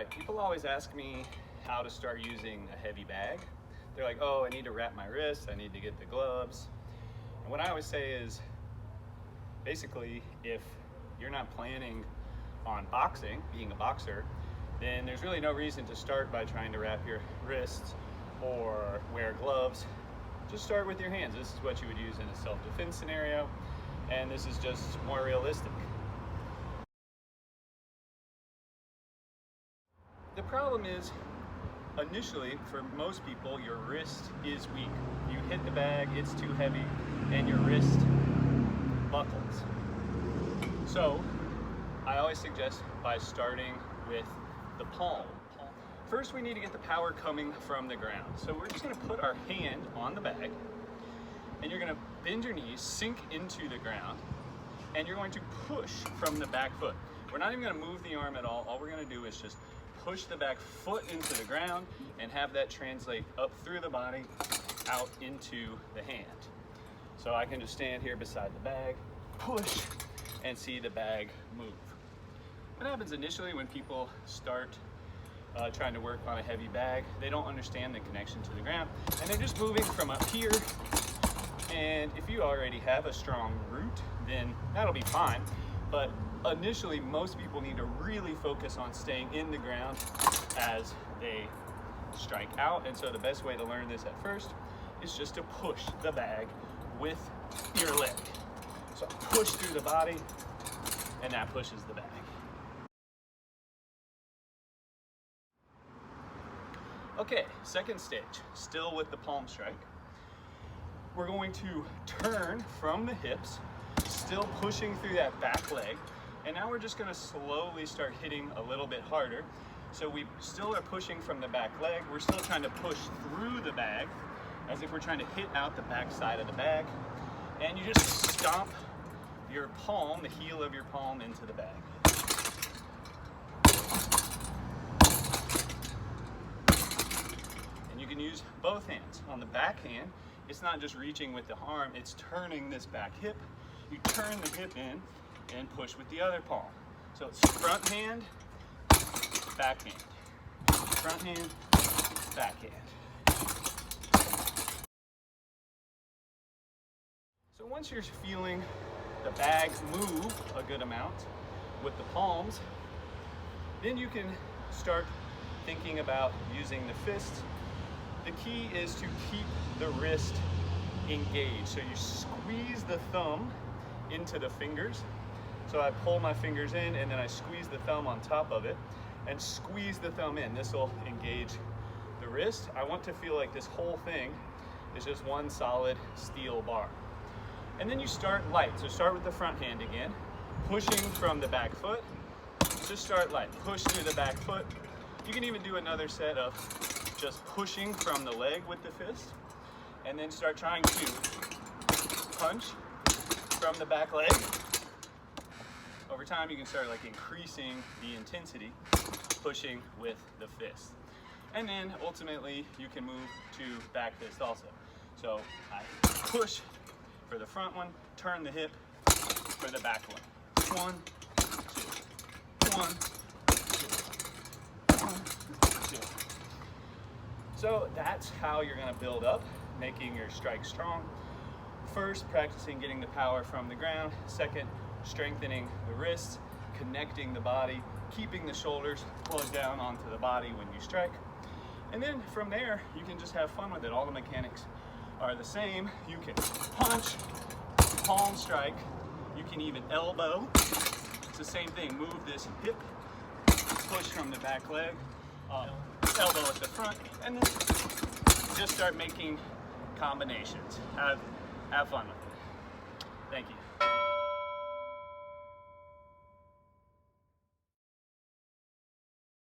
right, people always ask me how to start using a heavy bag. They're like, oh, I need to wrap my wrist, I need to get the gloves. And what I always say is, basically, if you're not planning on boxing, being a boxer, then there's really no reason to start by trying to wrap your wrists or wear gloves. Just start with your hands. This is what you would use in a self-defense scenario, and this is just more realistic. The problem is, initially, for most people, your wrist is weak. You hit the bag, it's too heavy, and your wrist buckles. So, I always suggest by starting with the palm. First, we need to get the power coming from the ground. So we're just gonna put our hand on the bag, and you're gonna bend your knees, sink into the ground, and you're going to push from the back foot. We're not even gonna move the arm at all. All we're gonna do is just push the back foot into the ground and have that translate up through the body, out into the hand. So I can just stand here beside the bag, push, and see the bag move. What happens initially when people start trying to work on a heavy bag, they don't understand the connection to the ground, and they're just moving from up here. And if you already have a strong root, then that'll be fine. But initially, most people need to really focus on staying in the ground as they strike out. And so the best way to learn this at first is just to push the bag with your leg. So push through the body, and that pushes the bag. Okay, second stage, still with the palm strike. We're going to turn from the hips, still pushing through that back leg, and now we're just gonna slowly start hitting a little bit harder. So we still are pushing from the back leg, we're still trying to push through the bag, as if we're trying to hit out the back side of the bag, and you just stomp your palm, the heel of your palm, into the bag. And you can use both hands. On the back hand, it's not just reaching with the arm, it's turning this back hip. You turn the hip in and push with the other palm. So it's front hand, back hand. Front hand, back hand. So once you're feeling the bag move a good amount with the palms, then you can start thinking about using the fists. The key is to keep the wrist engaged. So you squeeze the thumb into the fingers. So I pull my fingers in and then I squeeze the thumb on top of it and squeeze the thumb in. This will engage the wrist. I want to feel like this whole thing is just one solid steel bar. And then you start light. So start with the front hand again, pushing from the back foot. Just start light, push through the back foot. You can even do another set of just pushing from the leg with the fist, and then start trying to punch from the back leg. Over time, you can start like increasing the intensity, pushing with the fist. And then ultimately, you can move to back fist also. So I push for the front one, turn the hip for the back one. 1, 2, 1, 2, 1, 2. So that's how you're gonna build up, making your strike strong. First, practicing getting the power from the ground. Second, strengthening the wrists, connecting the body, keeping the shoulders plugged down onto the body when you strike. And then from there, you can just have fun with it. All the mechanics are the same. You can punch, palm strike, you can even elbow. It's the same thing. Move this hip, push from the back leg, elbow at the front, and then just start making combinations. Have fun with it. Thank you.